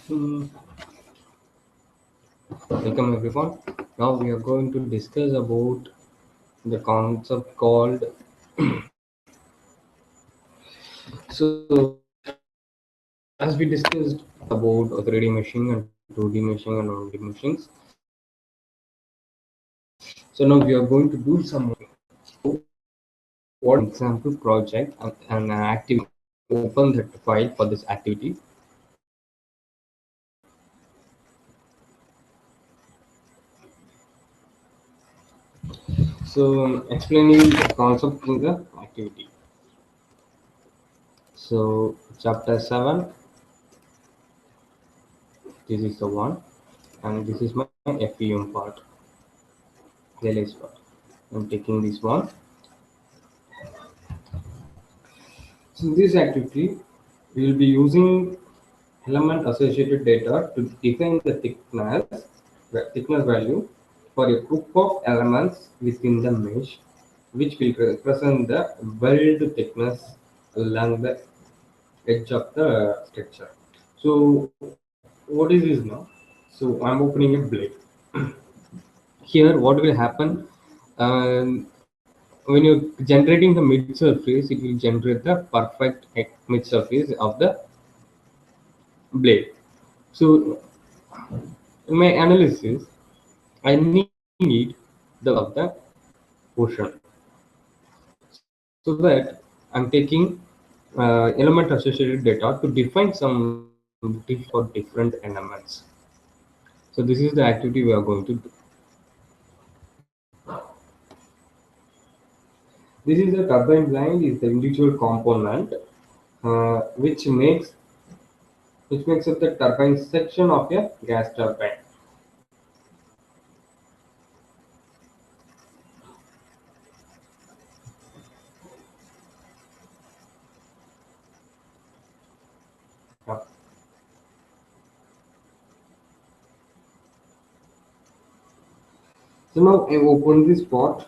Mm, Welcome everyone. Now we are going to discuss about the concept called as we discussed about a 3D machine and 2D machine and 1D machines. So now we are going to do some what example project and an activity. Open that file for this activity. So explaining the concept in the activity. So chapter 7, this is the one, and this is my FEM part, realize part. I'm taking this one. So in this activity, we will be using element associated data to define the thickness value for a group of elements within the mesh, which will represent the weld thickness along the edge of the structure. So what is this now? So I'm opening a blade. Here, what will happen? When you're generating the mid surface, it will generate the perfect mid surface of the blade. So in my analysis, I need the of the portion so that I'm taking element associated data to define some diff for different elements. So this is the activity we are going to do. This is the turbine blind is the individual component which makes up the turbine section of a gas turbine. Yeah. So now I open this pot.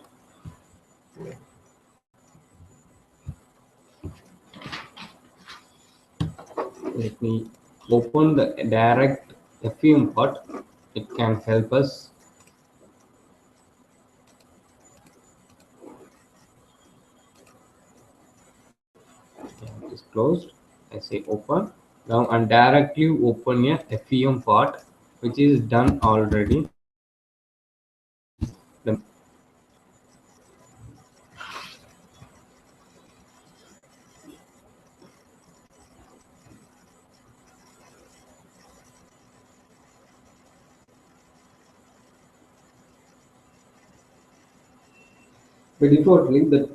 Let me open the direct FEM pot. It can help us. It is closed. I say open. Now and directly open a FEM pot which is done already. The, by defaultly, the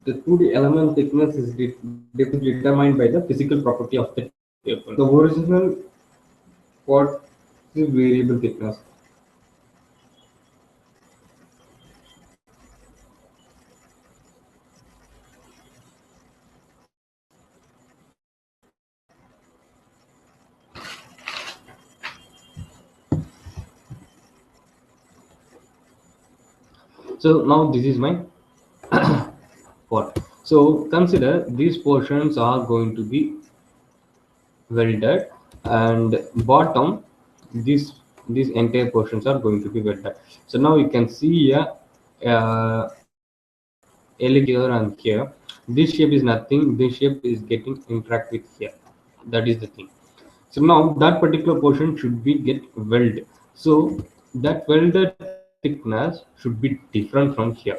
2D element thickness is determined by the physical property of the table. The original pot is variable thickness. So now this is my pot. So consider these portions are going to be welded, and bottom these entire portions are going to be welded. So now you can see a here and here. This shape is nothing. This shape is getting interact with here. That is the thing. So now that particular portion should be get welded. So that welded thickness should be different from here.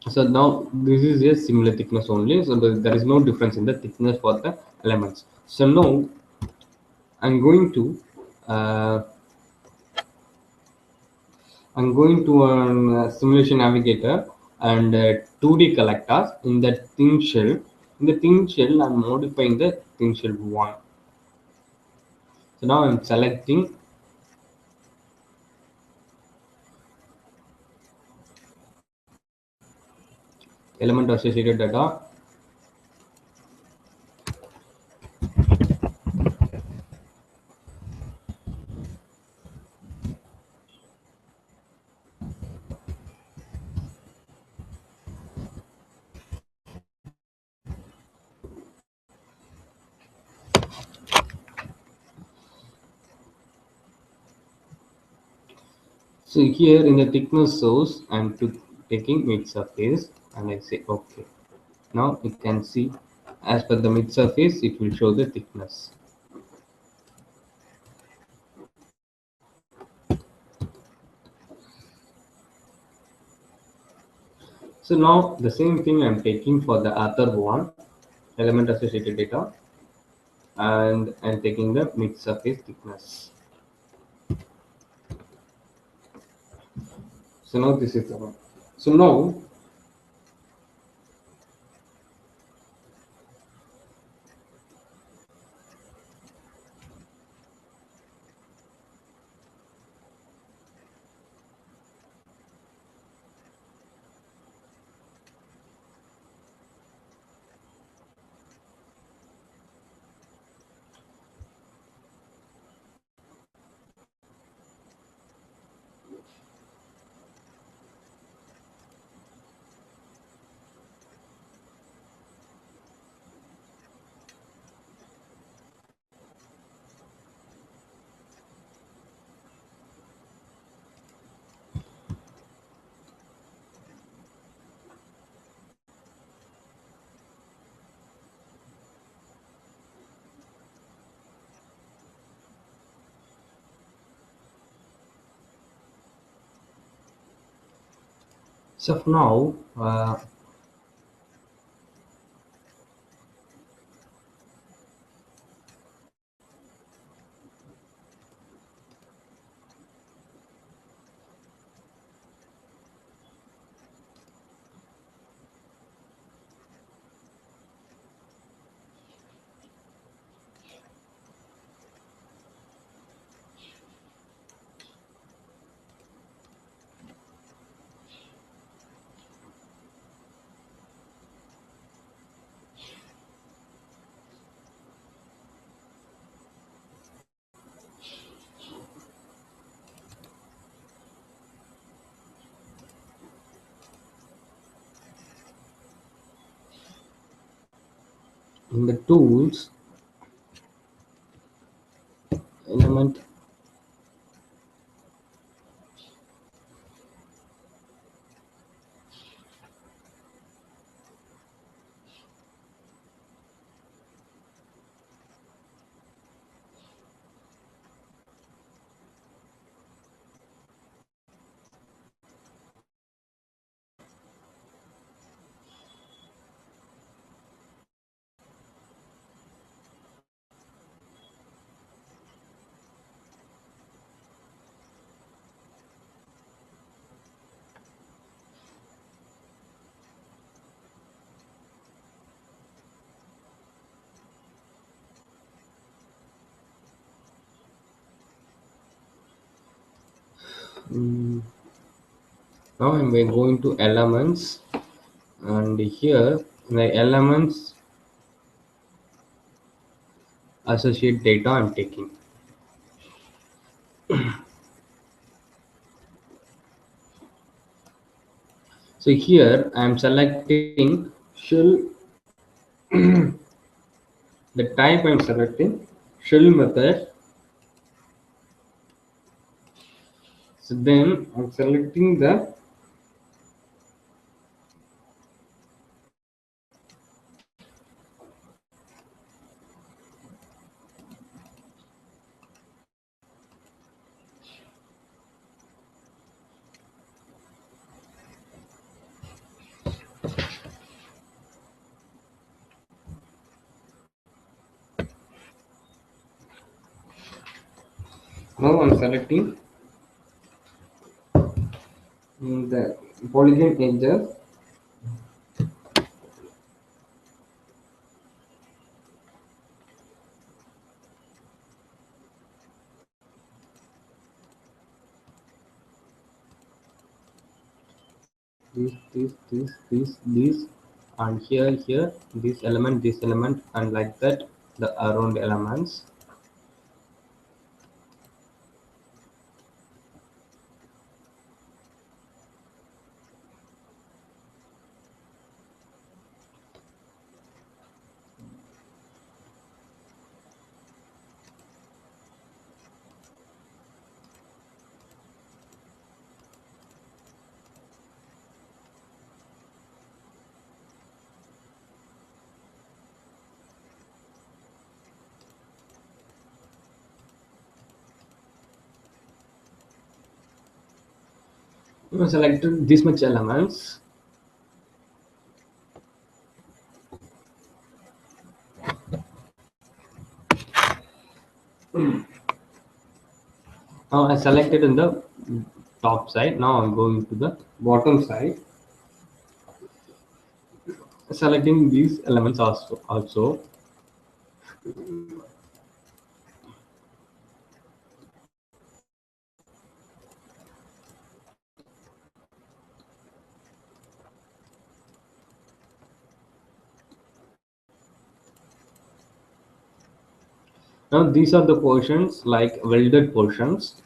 So now this is a similar thickness only. So there is no difference in the thickness for the elements. So now I'm going to uh, simulation navigator and 2D collectors in the thin shell. In the thin shell, I'm modifying the thin shell one. So now I'm selecting element associated data. So here in the thickness source, I'm taking mid surface and I say okay. Now you can see as per the mid surface, it will show the thickness. So now the same thing I'm taking for the other one, element associated data, and I'm taking the mid surface thickness. So now this is the one. So now so now in the tools element. Mm, Now I'm going to elements, and here the elements associate data I'm taking. So here I'm selecting shell, the type I'm selecting shell method. So then I'm selecting the now I'm selecting the polygon edges. This, and here, this element, and like that, the around elements. You selected this much elements. Now I selected in the top side. Now I'm going to the bottom side, selecting these elements also. Now these are the portions like welded portions.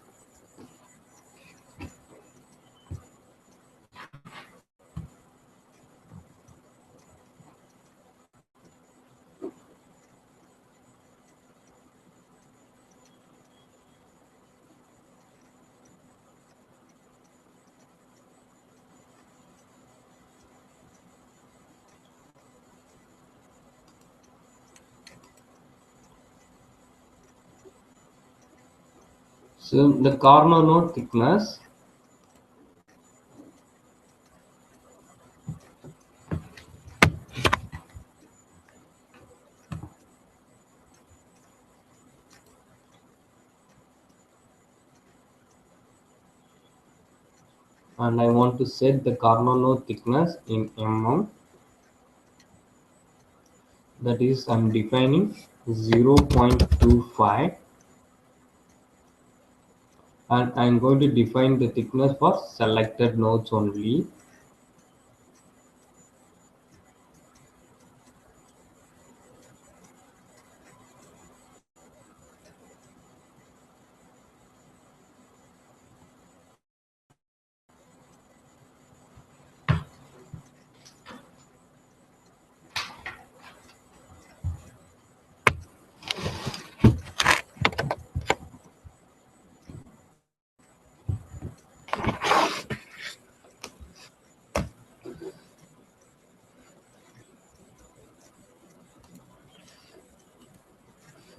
So the corner node thickness. And I want to set the corner node thickness in mm. That is, I'm defining 0.25, and I'm going to define the thickness for selected nodes only.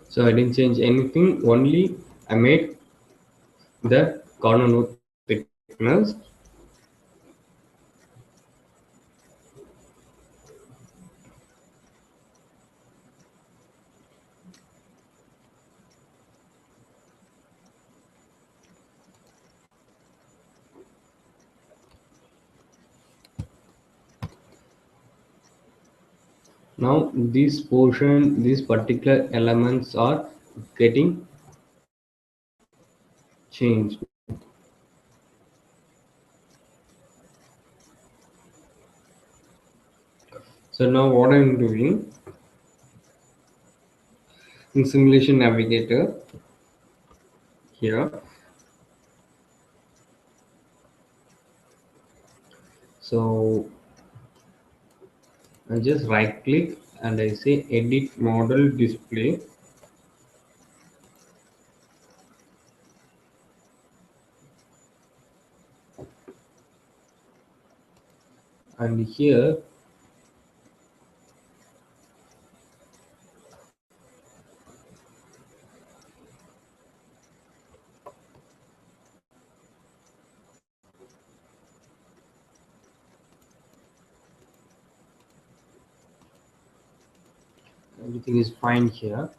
So I didn't change anything, only I made the corner node thickness. Now these particular elements are getting changed. So now what I'm doing in simulation navigator here. So I just right click and I say edit model display, and here everything is fine here.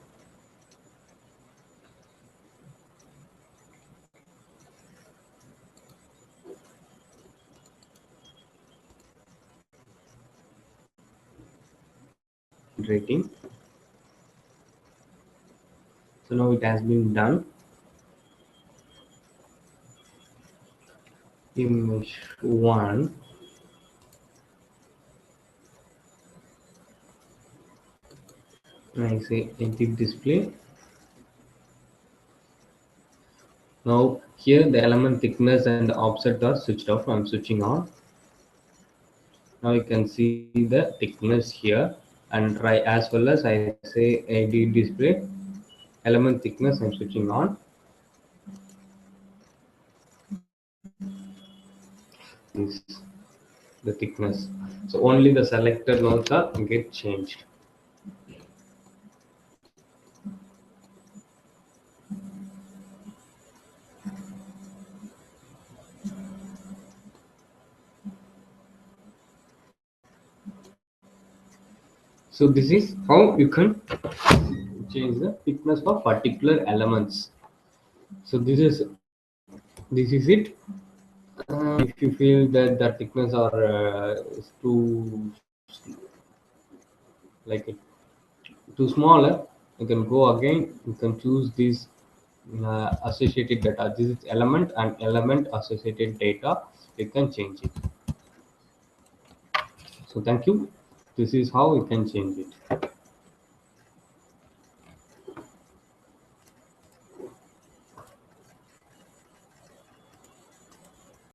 Rating. So now it has been done. Image 1. I say edit display. Now here the element thickness and the offset are switched off. I'm switching on. Now you can see the thickness here, and right as well as I say edit display element thickness, I'm switching on. Is the thickness. So only the selected nodes are get changed. So this is how you can change the thickness for particular elements. So this is it. If you feel that the thickness are is too like too smaller, you can go again. You can choose this associated data. This is element and element associated data. You can change it. So thank you. This is how you can change it.